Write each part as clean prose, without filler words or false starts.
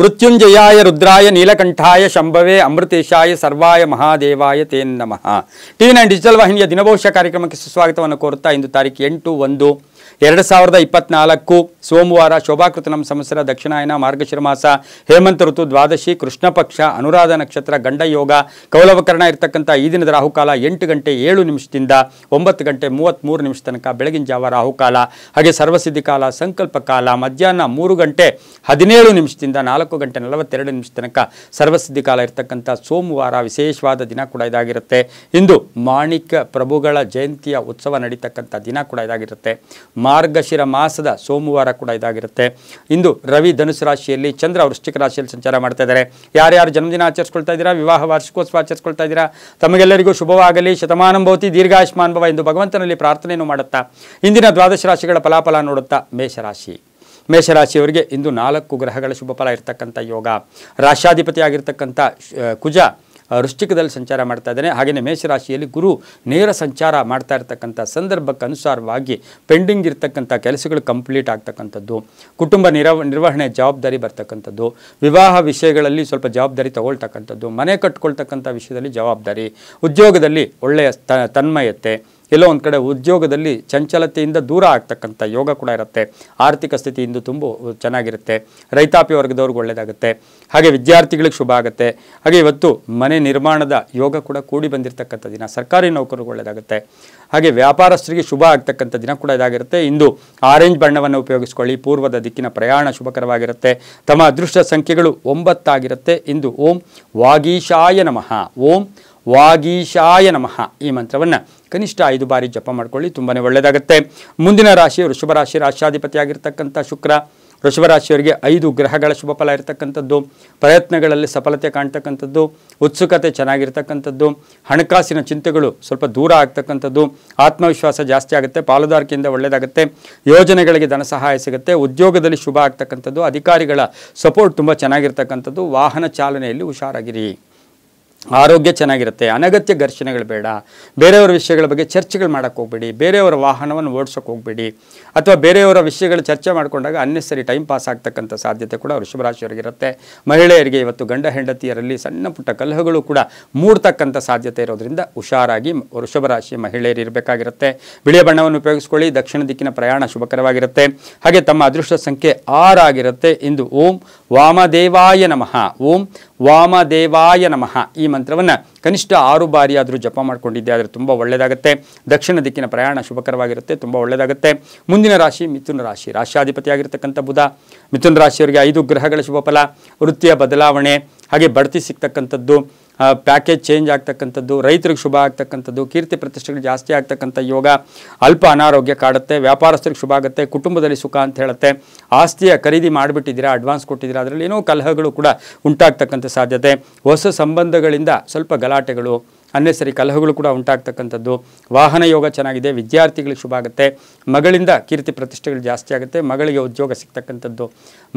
ಮೃತ್ಯುಂಜಯಾಯ ರುದ್ರಾಯ ನೀಲಕಂಠಾಯ ಶಂಭವೇ ಅಮೃತೇಶಾಯ ಸರ್ವಾಯ ಮಹಾದೇವಾಯ ತೇ ನಮಃ. ಟಿ9 ಡಿಜಿಟಲ್ ವಾಹಿನಿಯ ದಿನಭವಿಷ್ಯ ಕಾರ್ಯಕ್ರಮಕ್ಕೆ ಸುಸ್ವಾಗತವನ್ನು ಕೋರುತ್ತಾ ಇಂದು ತಾರೀಕು 8/1/2024 ಸೋಮವಾರ ಶೋಭಾಕೃತ ನಮ್ಮ ಸಂವತ್ಸರ ದಕ್ಷಿಣಾಯನ ಮಾರ್ಗಶಿರ ಮಾಸ ಹೇಮಂತ ಋತು ದ್ವಾದಶಿ ಕೃಷ್ಣ ಪಕ್ಷ ಅನುರಾಧ ನಕ್ಷತ್ರ ಗಂಡ ಯೋಗ ಕೌಲವಕರಣ ಇರತಕ್ಕಂಥ ಈ ದಿನದ ರಾಹುಕಾಲ 8 ಗಂಟೆ 7 ನಿಮಿಷದಿಂದ 9 ಗಂಟೆ 33 ನಿಮಿಷ ತನಕ ಬೆಳಗಿನ ಜಾವ ರಾಹುಕಾಲ, ಹಾಗೆ ಸರ್ವಸಿದ್ಧಿ ಕಾಲ ಸಂಕಲ್ಪ ಕಾಲ ಮಧ್ಯಾಹ್ನ 3 ಗಂಟೆ 17 ನಿಮಿಷದಿಂದ 4 ಗಂಟೆ 42 ನಿಮಿಷ ತನಕ ಸರ್ವಸಿದ್ಧಿ ಕಾಲ ಇರತಕ್ಕಂಥ ಸೋಮವಾರ ವಿಶೇಷವಾದ ದಿನ ಕೂಡ ಇದಾಗಿರುತ್ತೆ. ಇಂದು ಮಾಣಿಕ್ಯ ಪ್ರಭುಗಳ ಜಯಂತಿಯ ಉತ್ಸವ ನಡೀತಕ್ಕಂಥ ದಿನ ಕೂಡ ಇದಾಗಿರುತ್ತೆ. ಮಾರ್ಗಶಿರ ಮಾಸದ ಸೋಮವಾರ ಕೂಡ ಇದಾಗಿರುತ್ತೆ. ಇಂದು ರವಿ ಧನುಸು ರಾಶಿಯಲ್ಲಿ, ಚಂದ್ರ ವೃಶ್ಚಿಕ ರಾಶಿಯಲ್ಲಿ ಸಂಚಾರ ಮಾಡ್ತಾ ಇದ್ದಾರೆ. ಯಾರ್ಯಾರು ಜನ್ಮದಿನ ಆಚರಿಸ್ಕೊಳ್ತಾ ಇದ್ದೀರಾ, ವಿವಾಹ ವಾರ್ಷಿಕೋತ್ಸವ ಆಚರಿಸ್ಕೊಳ್ತಾ ಇದ್ದೀರಾ, ತಮಗೆಲ್ಲರಿಗೂ ಶುಭವಾಗಲಿ. ಶತಮಾನಂ ಭವತಿ ದೀರ್ಘಾಯುಷ್ಮಾನ್ ಭವ ಎಂದು ಭಗವಂತನಲ್ಲಿ ಪ್ರಾರ್ಥನೆಯನ್ನು ಮಾಡುತ್ತಾ ಇಂದಿನ ದ್ವಾದಶ ರಾಶಿಗಳ ಫಲಾಫಲ ನೋಡುತ್ತಾ ಮೇಷರಾಶಿಯವರಿಗೆ ಇಂದು 4 ಗ್ರಹಗಳ ಶುಭ ಫಲ ಇರತಕ್ಕಂಥ ಯೋಗ. ರಾಶ್ಯಾಧಿಪತಿ ಆಗಿರ್ತಕ್ಕಂಥ ಕುಜ ವೃಶ್ಚಿಕದಲ್ಲಿ ಸಂಚಾರ ಮಾಡ್ತಾ ಇದ್ದಾನೆ. ಹಾಗೆಯೇ ಮೇಷರಾಶಿಯಲ್ಲಿ ಗುರು ನೇರ ಸಂಚಾರ ಮಾಡ್ತಾ ಇರತಕ್ಕಂಥ ಸಂದರ್ಭಕ್ಕೆ ಅನುಸಾರವಾಗಿ ಪೆಂಡಿಂಗ್ ಇರತಕ್ಕಂಥ ಕೆಲಸಗಳು ಕಂಪ್ಲೀಟ್ ಆಗ್ತಕ್ಕಂಥದ್ದು, ಕುಟುಂಬ ನಿರ್ವಹಣೆ ಜವಾಬ್ದಾರಿ ಬರ್ತಕ್ಕಂಥದ್ದು, ವಿವಾಹ ವಿಷಯಗಳಲ್ಲಿ ಸ್ವಲ್ಪ ಜವಾಬ್ದಾರಿ ತಗೊಳ್ತಕ್ಕಂಥದ್ದು, ಮನೆ ಕಟ್ಕೊಳ್ತಕ್ಕಂಥ ವಿಷಯದಲ್ಲಿ ಜವಾಬ್ದಾರಿ, ಉದ್ಯೋಗದಲ್ಲಿ ಒಳ್ಳೆಯ ತನ್ಮಯತೆ, ಎಲ್ಲೋ ಒಂದು ಕಡೆ ಉದ್ಯೋಗದಲ್ಲಿ ಚಂಚಲತೆಯಿಂದ ದೂರ ಆಗ್ತಕ್ಕಂಥ ಯೋಗ ಕೂಡ ಇರುತ್ತೆ. ಆರ್ಥಿಕ ಸ್ಥಿತಿ ಇಂದು ತುಂಬ ಚೆನ್ನಾಗಿರುತ್ತೆ. ರೈತಾಪಿ ವರ್ಗದವ್ರಿಗೆ ಒಳ್ಳೆಯದಾಗುತ್ತೆ. ಹಾಗೆ ವಿದ್ಯಾರ್ಥಿಗಳಿಗೆ ಶುಭ ಆಗುತ್ತೆ. ಹಾಗೆ ಇವತ್ತು ಮನೆ ನಿರ್ಮಾಣದ ಯೋಗ ಕೂಡ ಕೂಡಿ ಬಂದಿರತಕ್ಕಂಥ ದಿನ. ಸರ್ಕಾರಿ ನೌಕರರಿಗೆ ಒಳ್ಳೆಯದಾಗುತ್ತೆ. ಹಾಗೆ ವ್ಯಾಪಾರಸ್ಥರಿಗೆ ಶುಭ ಆಗ್ತಕ್ಕಂಥ ದಿನ ಕೂಡ ಇದಾಗಿರುತ್ತೆ. ಇಂದು ಆರೆಂಜ್ ಬಣ್ಣವನ್ನು ಉಪಯೋಗಿಸ್ಕೊಳ್ಳಿ. ಪೂರ್ವದ ದಿಕ್ಕಿನ ಪ್ರಯಾಣ ಶುಭಕರವಾಗಿರುತ್ತೆ. ತಮ್ಮ ಅದೃಷ್ಟ ಸಂಖ್ಯೆಗಳು 9 ಆಗಿರುತ್ತೆ. ಇಂದು ಓಂ ವಾಗೀಶಾಯ ನಮಃ, ಓಂ ವಾಗೀಶಾಯ ನಮಃ ಈ ಮಂತ್ರವನ್ನು ಕನಿಷ್ಠ 5 ಬಾರಿ ಜಪ ಮಾಡ್ಕೊಳ್ಳಿ, ತುಂಬಾ ಒಳ್ಳೆಯದಾಗುತ್ತೆ. ಮುಂದಿನ ರಾಶಿ ವೃಷಭ ರಾಶಿ. ರಾಶ್ಯಾಧಿಪತಿಯಾಗಿರ್ತಕ್ಕಂಥ ಶುಕ್ರ. ವೃಷಭ ರಾಶಿಯವರಿಗೆ 5 ಗ್ರಹಗಳ ಶುಭ ಫಲ ಇರತಕ್ಕಂಥದ್ದು, ಪ್ರಯತ್ನಗಳಲ್ಲಿ ಸಫಲತೆ ಕಾಣ್ತಕ್ಕಂಥದ್ದು, ಉತ್ಸುಕತೆ ಚೆನ್ನಾಗಿರ್ತಕ್ಕಂಥದ್ದು, ಹಣಕಾಸಿನ ಚಿಂತೆಗಳು ಸ್ವಲ್ಪ ದೂರ ಆಗ್ತಕ್ಕಂಥದ್ದು, ಆತ್ಮವಿಶ್ವಾಸ ಜಾಸ್ತಿ ಆಗುತ್ತೆ, ಪಾಲುದಾರಿಕೆಯಿಂದ ಒಳ್ಳೆಯದಾಗುತ್ತೆ, ಯೋಜನೆಗಳಿಗೆ ಧನ ಸಹಾಯ ಸಿಗುತ್ತೆ, ಉದ್ಯೋಗದಲ್ಲಿ ಶುಭ ಆಗ್ತಕ್ಕಂಥದ್ದು, ಅಧಿಕಾರಿಗಳ ಸಪೋರ್ಟ್ ತುಂಬ ಚೆನ್ನಾಗಿರ್ತಕ್ಕಂಥದ್ದು, ವಾಹನ ಚಾಲನೆಯಲ್ಲಿ ಹುಷಾರಾಗಿರಿ, ಆರೋಗ್ಯ ಚೆನ್ನಾಗಿರುತ್ತೆ, ಅನಗತ್ಯ ಘರ್ಷಣೆಗಳು ಬೇಡ, ಬೇರೆಯವರ ವಿಷಯಗಳ ಬಗ್ಗೆ ಚರ್ಚೆಗಳು ಮಾಡೋಕ್ಕೆ ಹೋಗಬೇಡಿ, ಬೇರೆಯವರ ವಾಹನವನ್ನು ಓಡಿಸೋಕೆ ಹೋಗಬೇಡಿ, ಅಥವಾ ಬೇರೆಯವರ ವಿಷಯಗಳು ಚರ್ಚೆ ಮಾಡಿಕೊಂಡಾಗ ಅನ್ನೆಸರಿ ಟೈಮ್ ಪಾಸ್ ಆಗ್ತಕ್ಕಂಥ ಸಾಧ್ಯತೆ ಕೂಡ ವೃಷಭ ರಾಶಿಯವರಿಗಿರುತ್ತೆ. ಮಹಿಳೆಯರಿಗೆ ಇವತ್ತು ಗಂಡ ಹೆಂಡತಿಯರಲ್ಲಿ ಸಣ್ಣ ಪುಟ್ಟ ಕಲಹಗಳು ಕೂಡ ಮೂಡ್ತಕ್ಕಂಥ ಸಾಧ್ಯತೆ ಇರೋದ್ರಿಂದ ಹುಷಾರಾಗಿ ವೃಷಭ ರಾಶಿ ಮಹಿಳೆಯರು ಇರಬೇಕಾಗಿರುತ್ತೆ. ಬಿಳಿಯ ಬಣ್ಣವನ್ನು ಉಪಯೋಗಿಸ್ಕೊಳ್ಳಿ. ದಕ್ಷಿಣ ದಿಕ್ಕಿನ ಪ್ರಯಾಣ ಶುಭಕರವಾಗಿರುತ್ತೆ. ಹಾಗೆ ತಮ್ಮ ಅದೃಷ್ಟ ಸಂಖ್ಯೆ 6 ಆಗಿರುತ್ತೆ. ಇಂದು ಓಂ ವಾಮದೇವಾಯ ನಮಃ, ಓಂ ವಾಮದೇವಾಯ ನಮಃ ಈ ಮಂತ್ರವನ್ನು ಕನಿಷ್ಠ 6 ಬಾರಿ ಆದರೂ ಜಪ ಮಾಡಿಕೊಂಡಿದ್ದೆ ಆದರೆ ತುಂಬ ಒಳ್ಳೆಯದಾಗುತ್ತೆ. ದಕ್ಷಿಣ ದಿಕ್ಕಿನ ಪ್ರಯಾಣ ಶುಭಕರವಾಗಿರುತ್ತೆ, ತುಂಬ ಒಳ್ಳೆಯದಾಗುತ್ತೆ. ಮುಂದಿನ ರಾಶಿ ಮಿಥುನ ರಾಶಿ. ರಾಶ್ಯಾಧಿಪತಿಯಾಗಿರ್ತಕ್ಕಂಥ ಬುಧ. ಮಿಥುನ ರಾಶಿಯವರಿಗೆ 5 ಗ್ರಹಗಳ ಶುಭ ಫಲ, ವೃತ್ತಿಯ ಬದಲಾವಣೆ, ಹಾಗೆ ಬಡ್ತಿ ಸಿಗ್ತಕ್ಕಂಥದ್ದು, ಪ್ಯಾಕೇಜ್ ಚೇಂಜ್ ಆಗ್ತಕ್ಕಂಥದ್ದು, ರೈತರಿಗೆ ಶುಭ ಆಗ್ತಕ್ಕಂಥದ್ದು, ಕೀರ್ತಿ ಪ್ರತಿಷ್ಠೆಗಳು ಜಾಸ್ತಿ ಆಗ್ತಕ್ಕಂಥ ಯೋಗ, ಅಲ್ಪ ಅನಾರೋಗ್ಯ ಕಾಡುತ್ತೆ, ವ್ಯಾಪಾರಸ್ಥರಿಗೆ ಶುಭ ಆಗುತ್ತೆ, ಕುಟುಂಬದಲ್ಲಿ ಸುಖ ಅಂತ ಹೇಳುತ್ತೆ. ಆಸ್ತಿಯ ಖರೀದಿ ಮಾಡಿಬಿಟ್ಟಿದ್ದೀರಾ, ಅಡ್ವಾನ್ಸ್ ಕೊಟ್ಟಿದ್ದೀರಾ, ಅದರಲ್ಲಿ ಏನೋ ಕಲಹಗಳು ಕೂಡ ಉಂಟಾಗ್ತಕ್ಕಂಥ ಸಾಧ್ಯತೆ, ಹೊಸ ಸಂಬಂಧಗಳಿಂದ ಸ್ವಲ್ಪ ಗಲಾಟೆಗಳು, ಅನ್ನೆಸರಿ ಕಲಹಗಳು ಕೂಡ ಉಂಟಾಗ್ತಕ್ಕಂಥದ್ದು, ವಾಹನ ಯೋಗ ಚೆನ್ನಾಗಿದೆ, ವಿದ್ಯಾರ್ಥಿಗಳಿಗೆ ಶುಭ ಆಗುತ್ತೆ, ಮಗಳಿಂದ ಕೀರ್ತಿ ಪ್ರತಿಷ್ಠೆಗಳು ಜಾಸ್ತಿ ಆಗುತ್ತೆ, ಮಗಳಿಗೆ ಉದ್ಯೋಗ ಸಿಗ್ತಕ್ಕಂಥದ್ದು,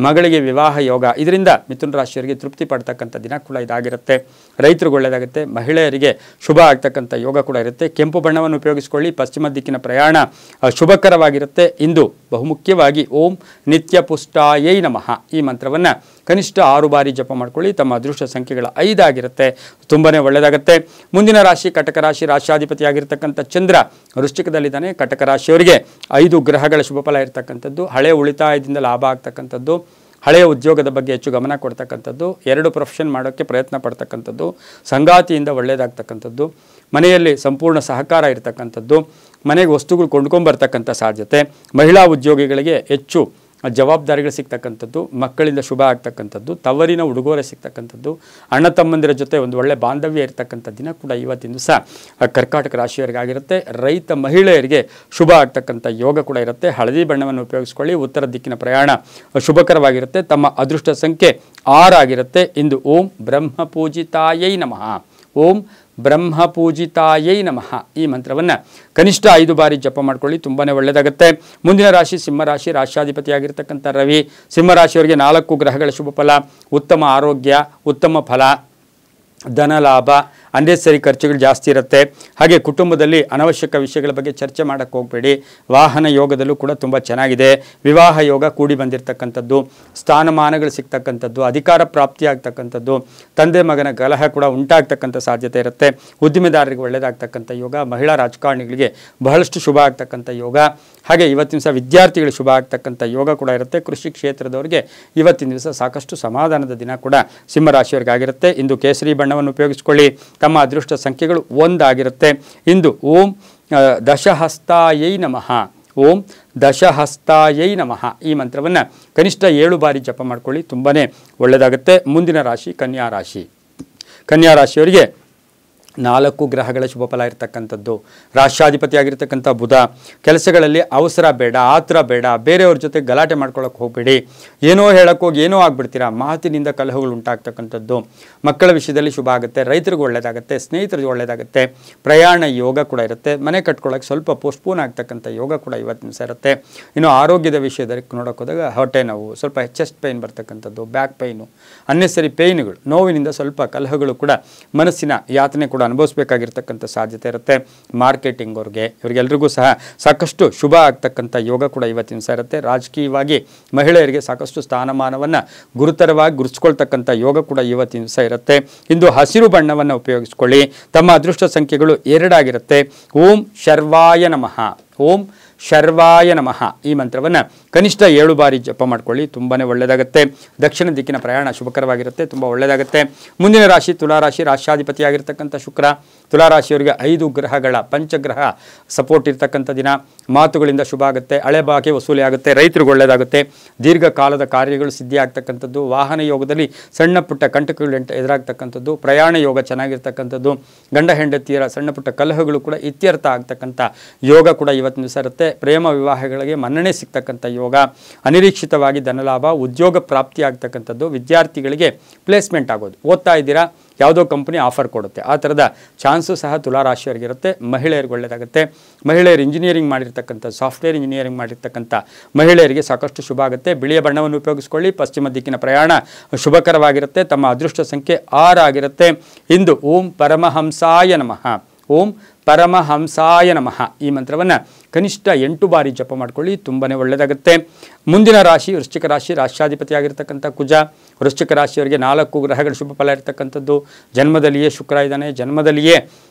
ಮಗಳಿಗೆ ವಿವಾಹ ಯೋಗ, ಇದರಿಂದ ಮಿಥುನ ರಾಶಿಯವರಿಗೆ ತೃಪ್ತಿ ಪಡ್ತಕ್ಕಂಥ ದಿನ ಕೂಡ ಇದಾಗಿರುತ್ತೆ. ರೈತರಿಗೆ ಒಳ್ಳೆಯದಾಗುತ್ತೆ, ಮಹಿಳೆಯರಿಗೆ ಶುಭ ಆಗ್ತಕ್ಕಂಥ ಯೋಗ ಕೂಡ ಇರುತ್ತೆ. ಕೆಂಪು ಬಣ್ಣವನ್ನು ಉಪಯೋಗಿಸ್ಕೊಳ್ಳಿ. ಪಶ್ಚಿಮ ದಿಕ್ಕಿನ ಪ್ರಯಾಣ ಶುಭಕರವಾಗಿರುತ್ತೆ. ಇಂದು ಬಹುಮುಖ್ಯವಾಗಿ ಓಂ ನಿತ್ಯ ಪುಷ್ಟಾಯೈ ನಮಃ ಈ ಮಂತ್ರವನ್ನು ಕನಿಷ್ಠ 6 ಬಾರಿ ಜಪ ಮಾಡ್ಕೊಳ್ಳಿ. ತಮ್ಮ ಅದೃಷ್ಟ ಸಂಖ್ಯೆಗಳ 5 ಆಗಿರುತ್ತೆ, ತುಂಬಾ ಒಳ್ಳೆಯದಾಗುತ್ತೆ. ಮುಂದಿನ ರಾಶಿ ಕಟಕ ರಾಶಿ. ರಾಶ್ಯಾಧಿಪತಿಯಾಗಿರ್ತಕ್ಕಂಥ ಚಂದ್ರ ವೃಶ್ಚಿಕದಲ್ಲಿದ್ದಾನೆ. ಕಟಕ ರಾಶಿಯವರಿಗೆ 5 ಗ್ರಹಗಳ ಶುಭ ಫಲ ಇರತಕ್ಕಂಥದ್ದು, ಹಳೆಯ ಉಳಿತಾಯದಿಂದ ಲಾಭ ಆಗ್ತಕ್ಕಂಥದ್ದು, ಹಳೆಯ ಉದ್ಯೋಗದ ಬಗ್ಗೆ ಹೆಚ್ಚು ಗಮನ ಕೊಡ್ತಕ್ಕಂಥದ್ದು, 2 ಪ್ರೊಫೆಷನ್ ಮಾಡೋಕ್ಕೆ ಪ್ರಯತ್ನ ಪಡ್ತಕ್ಕಂಥದ್ದು, ಸಂಗಾತಿಯಿಂದ ಒಳ್ಳೆಯದಾಗ್ತಕ್ಕಂಥದ್ದು, ಮನೆಯಲ್ಲಿ ಸಂಪೂರ್ಣ ಸಹಕಾರ ಇರತಕ್ಕಂಥದ್ದು, ಮನೆಗೆ ವಸ್ತುಗಳು ಕೊಂಡ್ಕೊಂಬರ್ತಕ್ಕಂಥ ಸಾಧ್ಯತೆ, ಮಹಿಳಾ ಉದ್ಯೋಗಿಗಳಿಗೆ ಹೆಚ್ಚು ಜವಾಬ್ದಾರಿಗಳು ಸಿಗ್ತಕ್ಕಂಥದ್ದು, ಮಕ್ಕಳಿಂದ ಶುಭ ಆಗ್ತಕ್ಕಂಥದ್ದು, ತವರಿನ ಉಡುಗೊರೆ ಸಿಗ್ತಕ್ಕಂಥದ್ದು, ಅಣ್ಣ ತಮ್ಮಂದಿರ ಜೊತೆ ಒಂದು ಒಳ್ಳೆ ಬಾಂಧವ್ಯ ಇರತಕ್ಕಂಥ ದಿನ ಕೂಡ ಇವತ್ತಿನ ದಿವಸ ಕರ್ಕಾಟಕ ರಾಶಿಯವರಿಗಾಗಿರುತ್ತೆ. ರೈತ ಮಹಿಳೆಯರಿಗೆ ಶುಭ ಆಗ್ತಕ್ಕಂಥ ಯೋಗ ಕೂಡ ಇರುತ್ತೆ. ಹಳದಿ ಬಣ್ಣವನ್ನು ಉಪಯೋಗಿಸ್ಕೊಳ್ಳಿ. ಉತ್ತರ ದಿಕ್ಕಿನ ಪ್ರಯಾಣ ಶುಭಕರವಾಗಿರುತ್ತೆ. ತಮ್ಮ ಅದೃಷ್ಟ ಸಂಖ್ಯೆ 6 ಆಗಿರುತ್ತೆ. ಇಂದು ಓಂ ಬ್ರಹ್ಮ ಪೂಜಿತಾಯೈ ನಮಃ, ಓಂ ಬ್ರಹ್ಮ ಪೂಜಿತಾಯೈ ನಮಃ ಈ ಮಂತ್ರವನ್ನು ಕನಿಷ್ಠ 5 ಬಾರಿ ಜಪ ಮಾಡ್ಕೊಳ್ಳಿ, ತುಂಬಾ ಒಳ್ಳೆಯದಾಗುತ್ತೆ. ಮುಂದಿನ ರಾಶಿ ಸಿಂಹರಾಶಿ. ರಾಶ್ಯಾಧಿಪತಿಯಾಗಿರ್ತಕ್ಕಂಥ ರವಿ. ಸಿಂಹರಾಶಿಯವರಿಗೆ 4 ಗ್ರಹಗಳ ಶುಭ ಫಲ, ಉತ್ತಮ ಆರೋಗ್ಯ, ಉತ್ತಮ ಫಲ, ಧನಲಾಭ, ಅನ್ನೆಸರಿ ಖರ್ಚುಗಳು ಜಾಸ್ತಿ ಇರುತ್ತೆ. ಹಾಗೆ ಕುಟುಂಬದಲ್ಲಿ ಅನವಶ್ಯಕ ವಿಷಯಗಳ ಬಗ್ಗೆ ಚರ್ಚೆ ಮಾಡೋಕ್ಕೆ ಹೋಗಬೇಡಿ. ವಾಹನ ಯೋಗದಲ್ಲೂ ಕೂಡ ತುಂಬ ಚೆನ್ನಾಗಿದೆ. ವಿವಾಹ ಯೋಗ ಕೂಡಿ ಬಂದಿರತಕ್ಕಂಥದ್ದು, ಸ್ಥಾನಮಾನಗಳು ಸಿಗ್ತಕ್ಕಂಥದ್ದು, ಅಧಿಕಾರ ಪ್ರಾಪ್ತಿ ಆಗ್ತಕ್ಕಂಥದ್ದು, ತಂದೆ ಮಗನ ಕಲಹ ಕೂಡ ಉಂಟಾಗ್ತಕ್ಕಂಥ ಸಾಧ್ಯತೆ ಇರುತ್ತೆ. ಉದ್ದಿಮೆದಾರರಿಗೆ ಒಳ್ಳೆಯದಾಗ್ತಕ್ಕಂಥ ಯೋಗ, ಮಹಿಳಾ ರಾಜಕಾರಣಿಗಳಿಗೆ ಬಹಳಷ್ಟು ಶುಭ ಆಗ್ತಕ್ಕಂಥ ಯೋಗ. ಹಾಗೆ ಇವತ್ತಿನ ದಿವಸ ವಿದ್ಯಾರ್ಥಿಗಳಿಗೆ ಶುಭ ಆಗ್ತಕ್ಕಂಥ ಯೋಗ ಕೂಡ ಇರುತ್ತೆ. ಕೃಷಿ ಕ್ಷೇತ್ರದವರಿಗೆ ಇವತ್ತಿನ ದಿವಸ ಸಾಕಷ್ಟು ಸಮಾಧಾನದ ದಿನ ಕೂಡ ಸಿಂಹರಾಶಿಯವರಿಗೆ ಆಗಿರುತ್ತೆ. ಇಂದು ಕೇಸರಿ ಬಣ್ಣವನ್ನು ಉಪಯೋಗಿಸಿಕೊಳ್ಳಿ. ತಮ್ಮ ಅದೃಷ್ಟ ಸಂಖ್ಯೆಗಳು 1 ಆಗಿರುತ್ತೆ. ಇಂದು ಓಂ ದಶಹಸ್ತಾಯೈ ನಮಃ, ಓಂ ದಶಹಸ್ತಾಯೈ ನಮಃ ಈ ಮಂತ್ರವನ್ನು ಕನಿಷ್ಠ 7 ಬಾರಿ ಜಪ ಮಾಡ್ಕೊಳ್ಳಿ, ತುಂಬಾ ಒಳ್ಳೆಯದಾಗುತ್ತೆ. ಮುಂದಿನ ರಾಶಿ ಕನ್ಯಾ ರಾಶಿ. ಕನ್ಯಾ ರಾಶಿಯವರಿಗೆ 4 ಗ್ರಹಗಳ ಶುಭ ಫಲ ಇರತಕ್ಕಂಥದ್ದು. ರಾಷ್ಟ್ರಾಧಿಪತಿಯಾಗಿರ್ತಕ್ಕಂಥ ಬುಧ. ಕೆಲಸಗಳಲ್ಲಿ ಅವಸರ ಬೇಡ, ಆತರ ಬೇಡ, ಬೇರೆಯವ್ರ ಜೊತೆ ಗಲಾಟೆ ಮಾಡ್ಕೊಳ್ಳೋಕೆ ಹೋಗಬೇಡಿ. ಏನೋ ಹೇಳೋಕ್ಕೋಗಿ ಏನೋ ಆಗ್ಬಿಡ್ತೀರಾ, ಮಾತಿನಿಂದ ಕಲಹಗಳು ಉಂಟಾಗ್ತಕ್ಕಂಥದ್ದು. ಮಕ್ಕಳ ವಿಷಯದಲ್ಲಿ ಶುಭ ಆಗುತ್ತೆ, ರೈತರಿಗೂ ಒಳ್ಳೆಯದಾಗುತ್ತೆ, ಸ್ನೇಹಿತರಿಗೂ ಒಳ್ಳೆಯದಾಗುತ್ತೆ. ಪ್ರಯಾಣ ಯೋಗ ಕೂಡ ಇರುತ್ತೆ. ಮನೆ ಕಟ್ಕೊಳ್ಳೋಕೆ ಸ್ವಲ್ಪ ಪೋಸ್ಟ್ಪೋನ್ ಆಗ್ತಕ್ಕಂಥ ಯೋಗ ಕೂಡ ಇವತ್ತಿನ ದಿವಸ ಇರುತ್ತೆ. ಇನ್ನು ಆರೋಗ್ಯದ ವಿಷಯದಲ್ಲಿ ನೋಡೋಕೆ ಹೋದಾಗ ಹೊಟ್ಟೆ ನೋವು, ಸ್ವಲ್ಪ ಚೆಸ್ಟ್ ಪೈನ್ ಬರ್ತಕ್ಕಂಥದ್ದು, ಬ್ಯಾಕ್ ಪೈನು, ಅನ್ನೆಸರಿ ಪೇಯ್ನುಗಳು, ನೋವಿನಿಂದ ಸ್ವಲ್ಪ ಕಲಹಗಳು ಕೂಡ, ಮನಸ್ಸಿನ ಯಾತನೆ ಕೂಡ ಅನುಭವಿಸಬೇಕಾಗಿರ್ತಕ್ಕಂಥ ಸಾಧ್ಯತೆ ಇರುತ್ತೆ. ಮಾರ್ಕೆಟಿಂಗ್ ಅವ್ರಿಗೆ ಇವರಿಗೆಲ್ರಿಗೂ ಸಹ ಸಾಕಷ್ಟು ಶುಭ ಆಗ್ತಕ್ಕಂಥ ಯೋಗ ಕೂಡ ಇವತ್ತಿನ ದಿವಸ ಇರುತ್ತೆ. ರಾಜಕೀಯವಾಗಿ ಮಹಿಳೆಯರಿಗೆ ಸಾಕಷ್ಟು ಸ್ಥಾನಮಾನವನ್ನು ಗುರುತರವಾಗಿ ಗುರುತಿಸ್ಕೊಳ್ತಕ್ಕಂಥ ಯೋಗ ಕೂಡ ಇವತ್ತಿನ ದಿವಸ ಇರುತ್ತೆ. ಇಂದು ಹಸಿರು ಬಣ್ಣವನ್ನು ಉಪಯೋಗಿಸ್ಕೊಳ್ಳಿ. ತಮ್ಮ ಅದೃಷ್ಟ ಸಂಖ್ಯೆಗಳು 2 ಆಗಿರುತ್ತೆ. ಓಂ ಶರ್ವಾಯ ನಮಃ, ಓಂ ಶರ್ವಾಯ ನಮಃ ಈ ಮಂತ್ರವನ್ನು ಕನಿಷ್ಠ 7 ಬಾರಿ ಜಪ ಮಾಡ್ಕೊಳ್ಳಿ, ತುಂಬಾ ಒಳ್ಳೆಯದಾಗುತ್ತೆ. ದಕ್ಷಿಣ ದಿಕ್ಕಿನ ಪ್ರಯಾಣ ಶುಭಕರವಾಗಿರುತ್ತೆ, ತುಂಬ ಒಳ್ಳೆಯದಾಗುತ್ತೆ. ಮುಂದಿನ ರಾಶಿ ತುಲಾರಾಶಿ. ರಾಷ್ಟ್ರಾಧಿಪತಿಯಾಗಿರ್ತಕ್ಕಂಥ ಶುಕ್ರ. ತುಲಾರಾಶಿಯವರಿಗೆ 5 ಗ್ರಹಗಳ ಪಂಚಗ್ರಹ ಸಪೋರ್ಟ್ ಇರ್ತಕ್ಕಂಥ ದಿನ. ಮಾತುಗಳಿಂದ ಶುಭ ಆಗುತ್ತೆ, ಹಳೆ ಬಾಕಿ ವಸೂಲಿ ಆಗುತ್ತೆ, ರೈತರಿಗೆ ಒಳ್ಳೆಯದಾಗುತ್ತೆ. ದೀರ್ಘಕಾಲದ ಕಾರ್ಯಗಳು ಸಿದ್ಧಿ ಆಗ್ತಕ್ಕಂಥದ್ದು. ವಾಹನ ಯೋಗದಲ್ಲಿ ಸಣ್ಣ ಪುಟ್ಟ ಕಂಟಕಗಳು ಎದುರಾಗ್ತಕ್ಕಂಥದ್ದು. ಪ್ರಯಾಣ ಯೋಗ ಚೆನ್ನಾಗಿರ್ತಕ್ಕಂಥದ್ದು. ಗಂಡ ಹೆಂಡತಿಯರ ಸಣ್ಣ ಪುಟ್ಟ ಕಲಹಗಳು ಕೂಡ ಇತ್ಯರ್ಥ ಆಗ್ತಕ್ಕಂಥ ಯೋಗ ಕೂಡ ಇವತ್ತಿನ ದಿವಸ ಇರುತ್ತೆ. ಪ್ರೇಮ ವಿವಾಹಗಳಿಗೆ ಮನ್ನಣೆ ಸಿಗ್ತಕ್ಕಂಥ ಯೋಗ. ಅನಿರೀಕ್ಷಿತವಾಗಿ ಧನಲಾಭ, ಉದ್ಯೋಗ ಪ್ರಾಪ್ತಿ ಆಗ್ತಕ್ಕಂಥದ್ದು. ವಿದ್ಯಾರ್ಥಿಗಳಿಗೆ ಪ್ಲೇಸ್ಮೆಂಟ್ ಆಗೋದು. ಓದ್ತಾ ಇದ್ದೀರಾ, ಯಾವುದೋ ಕಂಪನಿ ಆಫರ್ ಕೊಡುತ್ತೆ, ಆ ಥರದ ಚಾನ್ಸು ಸಹ ತುಲಾರಾಶಿಯವರಿಗಿರುತ್ತೆ. ಮಹಿಳೆಯರಿಗೆ ಒಳ್ಳೆಯದಾಗುತ್ತೆ. ಮಹಿಳೆಯರು ಇಂಜಿನಿಯರಿಂಗ್ ಮಾಡಿರ್ತಕ್ಕಂಥ, ಸಾಫ್ಟ್ವೇರ್ ಇಂಜಿನಿಯರಿಂಗ್ ಮಾಡಿರ್ತಕ್ಕಂಥ ಮಹಿಳೆಯರಿಗೆ ಸಾಕಷ್ಟು ಶುಭ ಆಗುತ್ತೆ. ಬಿಳಿಯ ಬಣ್ಣವನ್ನು ಉಪಯೋಗಿಸ್ಕೊಳ್ಳಿ. ಪಶ್ಚಿಮ ದಿಕ್ಕಿನ ಪ್ರಯಾಣ ಶುಭಕರವಾಗಿರುತ್ತೆ. ತಮ್ಮ ಅದೃಷ್ಟ ಸಂಖ್ಯೆ 6 ಆಗಿರುತ್ತೆ. ಇಂದು ಓಂ ಪರಮಹಂಸಾಯ ನಮಃ, ಓಂ ಪರಮಹಂಸಾಯ ನಮಃ ಈ ಮಂತ್ರವನ್ನು ಕನಿಷ್ಠ 8 ಬಾರಿ ಜಪ ಮಾಡ್ಕೊಳ್ಳಿ, ತುಂಬಾ ಒಳ್ಳೆಯದಾಗುತ್ತೆ. ಮುಂದಿನ ರಾಶಿ ವೃಶ್ಚಿಕ ರಾಶಿ. ರಾಷ್ಟ್ರಾಧಿಪತಿಯಾಗಿರ್ತಕ್ಕಂಥ ಕುಜ. ವೃಶ್ಚಿಕ ರಾಶಿಯವರಿಗೆ 4 ಗ್ರಹಗಳ ಶುಭ ಫಲ ಇರ್ತಕ್ಕಂಥದ್ದು. ಜನ್ಮದಲ್ಲಿಯೇ ಶುಕ್ರ ಇದ್ದಾನೆ, ಜನ್ಮದಲ್ಲಿಯೇ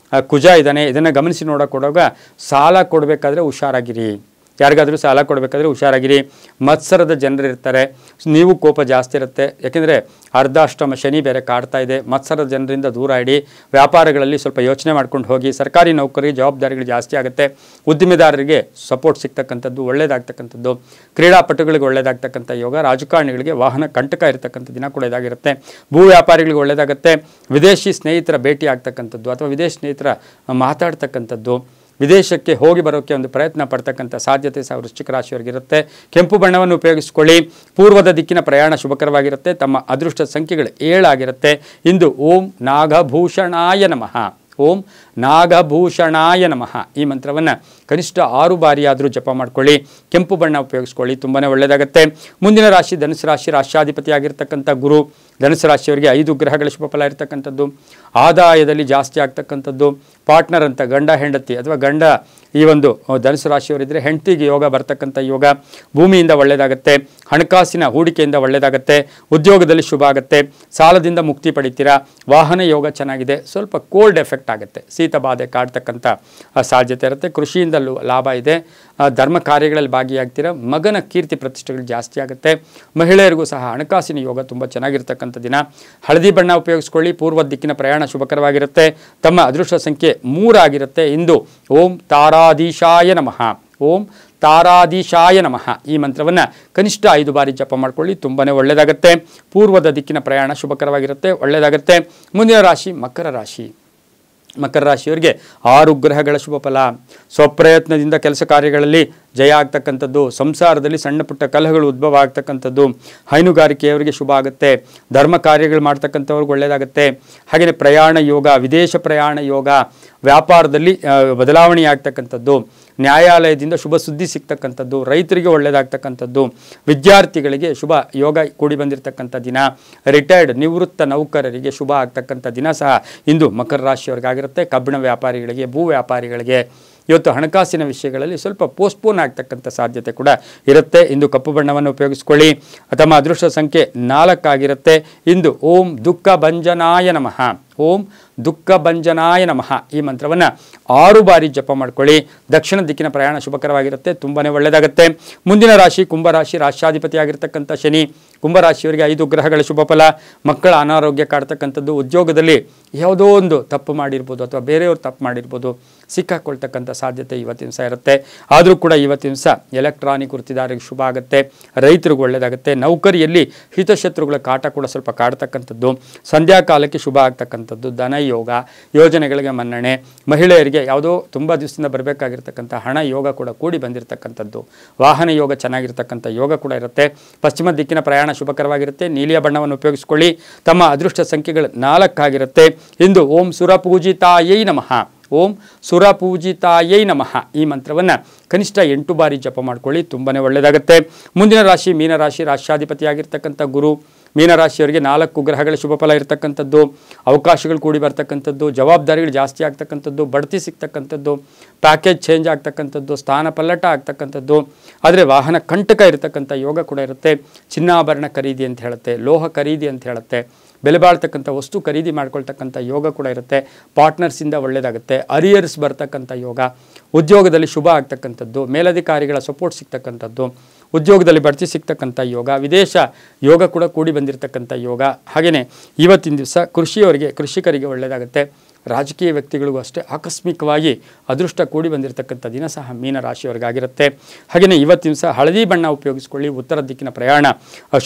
ಕುಜ ಇದ್ದಾನೆ. ಇದನ್ನು ಗಮನಿಸಿ ನೋಡೋಕೊಡುವಾಗ ಸಾಲ ಕೊಡಬೇಕಾದ್ರೆ ಹುಷಾರಾಗಿರಿ. ಯಾರಿಗಾದರೂ ಸಾಲ ಕೊಡಬೇಕಾದ್ರೆ ಹುಷಾರಾಗಿರಿ. ಮತ್ಸರದ ಜನರು ಇರ್ತಾರೆ, ನೀವು ಕೋಪ ಜಾಸ್ತಿ ಇರುತ್ತೆ. ಯಾಕೆಂದರೆ ಅರ್ಧಾಷ್ಟಮ ಶನಿ ಬೇರೆ ಕಾಡ್ತಾ ಇದೆ. ಮತ್ಸರದ ಜನರಿಂದ ದೂರ ಇಡಿ. ವ್ಯಾಪಾರಗಳಲ್ಲಿ ಸ್ವಲ್ಪ ಯೋಚನೆ ಮಾಡ್ಕೊಂಡು ಹೋಗಿ. ಸರ್ಕಾರಿ ನೌಕರಿಗೆ ಜವಾಬ್ದಾರಿಗಳು ಜಾಸ್ತಿ ಆಗುತ್ತೆ. ಉದ್ದಿಮೆದಾರರಿಗೆ ಸಪೋರ್ಟ್ ಸಿಗ್ತಕ್ಕಂಥದ್ದು, ಒಳ್ಳೆಯದಾಗ್ತಕ್ಕಂಥದ್ದು. ಕ್ರೀಡಾಪಟುಗಳಿಗೆ ಒಳ್ಳೆಯದಾಗ್ತಕ್ಕಂಥ ಯೋಗ. ರಾಜಕಾರಣಿಗಳಿಗೆ ವಾಹನ ಕಂಟಕ ಇರತಕ್ಕಂಥ ದಿನ ಕೂಡ ಇದಾಗಿರುತ್ತೆ. ಭೂ ವ್ಯಾಪಾರಿಗಳಿಗೆ ಒಳ್ಳೆಯದಾಗುತ್ತೆ. ವಿದೇಶಿ ಸ್ನೇಹಿತರ ಭೇಟಿ ಆಗ್ತಕ್ಕಂಥದ್ದು ಅಥವಾ ವಿದೇಶಿ ಸ್ನೇಹಿತರ ಮಾತಾಡ್ತಕ್ಕಂಥದ್ದು, ವಿದೇಶಕ್ಕೆ ಹೋಗಿ ಬರೋಕ್ಕೆ ಒಂದು ಪ್ರಯತ್ನ ಪಡ್ತಕ್ಕಂಥ ಸಾಧ್ಯತೆ ಸಹ ವೃಶ್ಚಿಕ ರಾಶಿಯವರಿಗಿರುತ್ತೆ. ಕೆಂಪು ಬಣ್ಣವನ್ನು ಉಪಯೋಗಿಸಿಕೊಳ್ಳಿ. ಪೂರ್ವದ ದಿಕ್ಕಿನ ಪ್ರಯಾಣ ಶುಭಕರವಾಗಿರುತ್ತೆ. ತಮ್ಮ ಅದೃಷ್ಟ ಸಂಖ್ಯೆಗಳು 7 ಆಗಿರುತ್ತೆ. ಇಂದು ಓಂ ನಾಗಭೂಷಣಾಯ ನಮಃ, ಓಂ ನಾಗಭೂಷಣಾಯ ನಮಃ ಈ ಮಂತ್ರವನ್ನು ಕನಿಷ್ಠ 6 ಬಾರಿ ಆದರೂ ಜಪ ಮಾಡ್ಕೊಳ್ಳಿ. ಕೆಂಪು ಬಣ್ಣ ಉಪಯೋಗಿಸ್ಕೊಳ್ಳಿ, ತುಂಬಾ ಒಳ್ಳೆಯದಾಗುತ್ತೆ. ಮುಂದಿನ ರಾಶಿ ಧನುಸು ರಾಶಿ. ರಾಷ್ಟ್ರಾಧಿಪತಿಯಾಗಿರ್ತಕ್ಕಂಥ ಗುರು. ಧನುಸು ರಾಶಿಯವರಿಗೆ 5 ಗ್ರಹಗಳ ಶುಭ ಫಲ ಇರತಕ್ಕಂಥದ್ದು. ಆದಾಯದಲ್ಲಿ ಜಾಸ್ತಿ ಆಗ್ತಕ್ಕಂಥದ್ದು. ಪಾರ್ಟ್ನರ್ ಅಂತ ಗಂಡ ಹೆಂಡತಿ ಅಥವಾ ಗಂಡ ಈ ಒಂದು ಧನುಸು ರಾಶಿಯವರಿದ್ದರೆ ಹೆಂಡತಿಗೆ ಯೋಗ ಬರ್ತಕ್ಕಂಥ ಯೋಗ. ಭೂಮಿಯಿಂದ ಒಳ್ಳೆಯದಾಗುತ್ತೆ. ಹಣಕಾಸಿನ ಹೂಡಿಕೆಯಿಂದ ಒಳ್ಳೆಯದಾಗುತ್ತೆ. ಉದ್ಯೋಗದಲ್ಲಿ ಶುಭ ಆಗುತ್ತೆ. ಸಾಲದಿಂದ ಮುಕ್ತಿ ಪಡಿತೀರಾ. ವಾಹನ ಯೋಗ ಚೆನ್ನಾಗಿದೆ. ಸ್ವಲ್ಪ ಕೋಲ್ಡ್ ಎಫೆಕ್ಟ್ ಆಗುತ್ತೆ, ಶೀತ ಬಾಧೆ ಕಾಡ್ತಕ್ಕಂಥ ಸಾಧ್ಯತೆ ಇರುತ್ತೆ. ಕೃಷಿಯಿಂದಲೂ ಲಾಭ ಇದೆ. ಧರ್ಮ ಕಾರ್ಯಗಳಲ್ಲಿ ಭಾಗಿಯಾಗ್ತೀರಾ. ಮಗನ ಕೀರ್ತಿ ಪ್ರತಿಷ್ಠೆಗಳು ಜಾಸ್ತಿ ಆಗುತ್ತೆ. ಮಹಿಳೆಯರಿಗೂ ಸಹ ಹಣಕಾಸಿನ ಯೋಗ ತುಂಬ ಚೆನ್ನಾಗಿರ್ತಕ್ಕಂಥ ದಿನ. ಹಳದಿ ಬಣ್ಣ ಉಪಯೋಗಿಸ್ಕೊಳ್ಳಿ. ಪೂರ್ವ ದಿಕ್ಕಿನ ಪ್ರಯಾಣ ಶುಭಕರವಾಗಿರುತ್ತೆ. ತಮ್ಮ ಅದೃಷ್ಟ ಸಂಖ್ಯೆ 3 ಆಗಿರುತ್ತೆ. ಇಂದು ಓಂ ತಾರಾಧೀಶಾಯ ನಮಃ, ಓಂ ತಾರಾಧೀಶಾಯ ನಮಃ ಈ ಮಂತ್ರವನ್ನು ಕನಿಷ್ಠ 5 ಬಾರಿ ಜಪ ಮಾಡ್ಕೊಳ್ಳಿ, ತುಂಬಾ ಒಳ್ಳೆಯದಾಗುತ್ತೆ. ಪೂರ್ವದ ದಿಕ್ಕಿನ ಪ್ರಯಾಣ ಶುಭಕರವಾಗಿರುತ್ತೆ, ಒಳ್ಳೆಯದಾಗುತ್ತೆ. ಮುಂದಿನ ರಾಶಿ ಮಕರ ರಾಶಿ. ಮಕರ ರಾಶಿಯವರಿಗೆ 6 ಗ್ರಹಗಳ ಶುಭ ಫಲ. ಸ್ವಪ್ರಯತ್ನದಿಂದ ಕೆಲಸ ಕಾರ್ಯಗಳಲ್ಲಿ ಜಯ ಆಗ್ತಕ್ಕಂಥದ್ದು, ಸಂಸಾರದಲ್ಲಿ ಸಣ್ಣ ಪುಟ್ಟ ಕಲಹಗಳು ಉದ್ಭವ ಆಗ್ತಕ್ಕಂಥದ್ದು, ಹೈನುಗಾರಿಕೆಯವರಿಗೆ ಶುಭ ಆಗುತ್ತೆ, ಧರ್ಮ ಕಾರ್ಯಗಳು ಮಾಡ್ತಕ್ಕಂಥವ್ರಿಗೆ ಒಳ್ಳೆಯದಾಗುತ್ತೆ. ಹಾಗೆಯೇ ಪ್ರಯಾಣ ಯೋಗ, ವಿದೇಶ ಪ್ರಯಾಣ ಯೋಗ, ವ್ಯಾಪಾರದಲ್ಲಿ ಬದಲಾವಣೆ ಆಗ್ತಕ್ಕಂಥದ್ದು, ನ್ಯಾಯಾಲಯದಿಂದ ಶುಭ ಸುದ್ದಿ ಸಿಗ್ತಕ್ಕಂಥದ್ದು, ರೈತರಿಗೆ ಒಳ್ಳೆಯದಾಗ್ತಕ್ಕಂಥದ್ದು, ವಿದ್ಯಾರ್ಥಿಗಳಿಗೆ ಶುಭ ಯೋಗ ಕೂಡಿ ಬಂದಿರತಕ್ಕಂಥ ದಿನ, ರಿಟೈರ್ಡ್ ನಿವೃತ್ತ ನೌಕರರಿಗೆ ಶುಭ ಆಗ್ತಕ್ಕಂಥ ದಿನ ಸಹ ಇಂದು ಮಕರ ರಾಶಿಯವರಿಗಾಗಿರುತ್ತೆ. ಕಬ್ಬಿಣ ವ್ಯಾಪಾರಿಗಳಿಗೆ, ಭೂ ವ್ಯಾಪಾರಿಗಳಿಗೆ ಇವತ್ತು ಹಣಕಾಸಿನ ವಿಷಯಗಳಲ್ಲಿ ಸ್ವಲ್ಪ ಪೋಸ್ಟ್ಪೋನ್ ಆಗ್ತಕ್ಕಂಥ ಸಾಧ್ಯತೆ ಕೂಡ ಇರುತ್ತೆ. ಇಂದು ಕಪ್ಪು ಬಣ್ಣವನ್ನು ಉಪಯೋಗಿಸ್ಕೊಳ್ಳಿ. ತಮ್ಮ ಅದೃಷ್ಟ ಸಂಖ್ಯೆ 4 ಆಗಿರುತ್ತೆ. ಇಂದು ಓಂ ದುಃಖ ಭಂಜನಾಯ ನಮಃ, ಓಂ ದುಃಖ ಭಂಜನಾಯ ನಮಃ ಈ ಮಂತ್ರವನ್ನು 6 ಬಾರಿ ಜಪ ಮಾಡ್ಕೊಳ್ಳಿ. ದಕ್ಷಿಣ ದಿಕ್ಕಿನ ಪ್ರಯಾಣ ಶುಭಕರವಾಗಿರುತ್ತೆ, ತುಂಬಾ ಒಳ್ಳೆಯದಾಗುತ್ತೆ. ಮುಂದಿನ ರಾಶಿ ಕುಂಭರಾಶಿ, ರಾಶ್ಯಾಧಿಪತಿಯಾಗಿರ್ತಕ್ಕಂಥ ಶನಿ. ಕುಂಭರಾಶಿಯವರಿಗೆ 5 ಗ್ರಹಗಳ ಶುಭ ಫಲ. ಮಕ್ಕಳ ಅನಾರೋಗ್ಯ ಕಾಡ್ತಕ್ಕಂಥದ್ದು, ಉದ್ಯೋಗದಲ್ಲಿ ಯಾವುದೋ ಒಂದು ತಪ್ಪು ಮಾಡಿರ್ಬೋದು ಅಥವಾ ಬೇರೆಯವರು ತಪ್ಪು ಮಾಡಿರ್ಬೋದು, ಸಿಕ್ಕಾಕೊಳ್ತಕ್ಕಂಥ ಸಾಧ್ಯತೆ ಇವತ್ತಿನ ದಿವಸ ಇರುತ್ತೆ. ಆದರೂ ಕೂಡ ಇವತ್ತಿನ ದಿವಸ ಎಲೆಕ್ಟ್ರಾನಿಕ್ ವೃತ್ತಿದಾರರಿಗೆ ಶುಭ ಆಗುತ್ತೆ, ರೈತರಿಗೆ ಒಳ್ಳೆಯದಾಗುತ್ತೆ. ನೌಕರಿಯಲ್ಲಿ ಹಿತಶತ್ರುಗಳ ಕಾಟ ಕೂಡ ಸ್ವಲ್ಪ ಕಾಡ್ತಕ್ಕಂಥದ್ದು, ಸಂಧ್ಯಾಕಾಲಕ್ಕೆ ಶುಭ ಆಗ್ತಕ್ಕಂಥದ್ದು, ಧನ ಯೋಗ, ಯೋಜನೆಗಳಿಗೆ ಮನ್ನಣೆ, ಮಹಿಳೆಯರಿಗೆ ಯಾವುದೋ ತುಂಬ ದಿವಸದಿಂದ ಬರಬೇಕಾಗಿರ್ತಕ್ಕಂಥ ಹಣ ಯೋಗ ಕೂಡ ಕೂಡಿ ಬಂದಿರತಕ್ಕಂಥದ್ದು, ವಾಹನ ಯೋಗ ಚೆನ್ನಾಗಿರ್ತಕ್ಕಂಥ ಯೋಗ ಕೂಡ ಇರುತ್ತೆ. ಪಶ್ಚಿಮ ದಿಕ್ಕಿನ ಪ್ರಯಾಣ ಶುಭಕರವಾಗಿರುತ್ತೆ. ನೀಲಿಯ ಬಣ್ಣವನ್ನು ಉಪಯೋಗಿಸಿಕೊಳ್ಳಿ. ತಮ್ಮ ಅದೃಷ್ಟ ಸಂಖ್ಯೆಗಳು 4 ಆಗಿರುತ್ತೆ. ಇಂದು ಓಂ ಸುರಪೂಜಿತಾಯೈ ನಮಃ, ಓಂ ಸುರಪೂಜಿತಾಯೈ ನಮಃ ಈ ಮಂತ್ರವನ್ನು ಕನಿಷ್ಠ 8 ಬಾರಿ ಜಪ ಮಾಡ್ಕೊಳ್ಳಿ, ತುಂಬಾ ಒಳ್ಳೆಯದಾಗುತ್ತೆ. ಮುಂದಿನ ರಾಶಿ ಮೀನರಾಶಿ, ರಾಶ್ಯಾಧಿಪತಿಯಾಗಿರ್ತಕ್ಕಂಥ ಗುರು. ಮೀನರಾಶಿಯವರಿಗೆ 4 ಗ್ರಹಗಳ ಶುಭ ಫಲ ಇರತಕ್ಕಂಥದ್ದು, ಅವಕಾಶಗಳು ಕೂಡಿ ಬರ್ತಕ್ಕಂಥದ್ದು, ಜವಾಬ್ದಾರಿಗಳು ಜಾಸ್ತಿ ಆಗ್ತಕ್ಕಂಥದ್ದು, ಬಡ್ತಿ ಸಿಗ್ತಕ್ಕಂಥದ್ದು, ಪ್ಯಾಕೇಜ್ ಚೇಂಜ್ ಆಗ್ತಕ್ಕಂಥದ್ದು, ಸ್ಥಾನ ಪಲ್ಲಟ ಆಗ್ತಕ್ಕಂಥದ್ದು, ಆದರೆ ವಾಹನ ಕಂಟಕ ಇರತಕ್ಕಂಥ ಯೋಗ ಕೂಡ ಇರುತ್ತೆ. ಚಿನ್ನಾಭರಣ ಖರೀದಿ ಅಂತ ಹೇಳುತ್ತೆ, ಲೋಹ ಖರೀದಿ ಅಂತ ಹೇಳುತ್ತೆ, ಬೆಲೆ ಬಾಳ್ತಕ್ಕಂಥ ವಸ್ತು ಖರೀದಿ ಮಾಡ್ಕೊಳ್ತಕ್ಕಂಥ ಯೋಗ ಕೂಡ ಇರುತ್ತೆ. ಪಾರ್ಟ್ನರ್ಸಿಂದ ಒಳ್ಳೆಯದಾಗುತ್ತೆ. ಅರಿಯರ್ಸ್ ಬರ್ತಕ್ಕಂಥ ಯೋಗ, ಉದ್ಯೋಗದಲ್ಲಿ ಶುಭ ಆಗ್ತಕ್ಕಂಥದ್ದು, ಮೇಲಧಿಕಾರಿಗಳ ಸಪೋರ್ಟ್ ಸಿಗ್ತಕ್ಕಂಥದ್ದು, ಉದ್ಯೋಗದಲ್ಲಿ ಬಡ್ತಿ ಸಿಗ್ತಕ್ಕಂಥ ಯೋಗ, ವಿದೇಶ ಯೋಗ ಕೂಡ ಕೂಡಿ ಬಂದಿರತಕ್ಕಂಥ ಯೋಗ. ಹಾಗೆಯೇ ಇವತ್ತಿನ ದಿವಸ ಕೃಷಿಕರಿಗೆ ಒಳ್ಳೆಯದಾಗುತ್ತೆ. ರಾಜಕೀಯ ವ್ಯಕ್ತಿಗಳಿಗೂ ಅಷ್ಟೇ ಆಕಸ್ಮಿಕವಾಗಿ ಅದೃಷ್ಟ ಕೂಡಿ ಬಂದಿರತಕ್ಕಂಥ ದಿನ ಸಹ ಮೀನರಾಶಿಯವರಿಗಾಗಿರುತ್ತೆ. ಹಾಗೆಯೇ ಇವತ್ತಿನ ದಿವಸ ಹಳದಿ ಬಣ್ಣ ಉಪಯೋಗಿಸ್ಕೊಳ್ಳಿ. ಉತ್ತರ ದಿಕ್ಕಿನ ಪ್ರಯಾಣ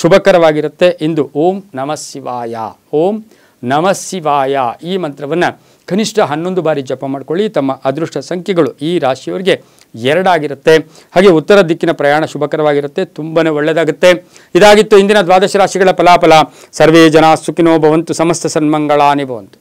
ಶುಭಕರವಾಗಿರುತ್ತೆ. ಇಂದು ಓಂ ನಮಃ ಶಿವಾಯ, ಓಂ ನಮಃ ಶಿವಾಯ ಈ ಮಂತ್ರವನ್ನು ಕನಿಷ್ಠ 11 ಬಾರಿ ಜಪ ಮಾಡ್ಕೊಳ್ಳಿ. ತಮ್ಮ ಅದೃಷ್ಟ ಸಂಖ್ಯೆಗಳು ಈ ರಾಶಿಯವರಿಗೆ 2 ಆಗಿರುತ್ತೆ. ಹಾಗೆ ಉತ್ತರ ದಿಕ್ಕಿನ ಪ್ರಯಾಣ ಶುಭಕರವಾಗಿರುತ್ತೆ, ತುಂಬಾ ಒಳ್ಳೆಯದಾಗುತ್ತೆ. ಇದಾಗಿತ್ತು ಇಂದಿನ ದ್ವಾದಶ ರಾಶಿಗಳ ಫಲಾಫಲ. ಸರ್ವೇ ಜನ ಸುಖಿನೋ ಭವಂತು, ಸಮಸ್ತ ಸನ್ಮಂಗಳಾನಿ ಭವಂತು.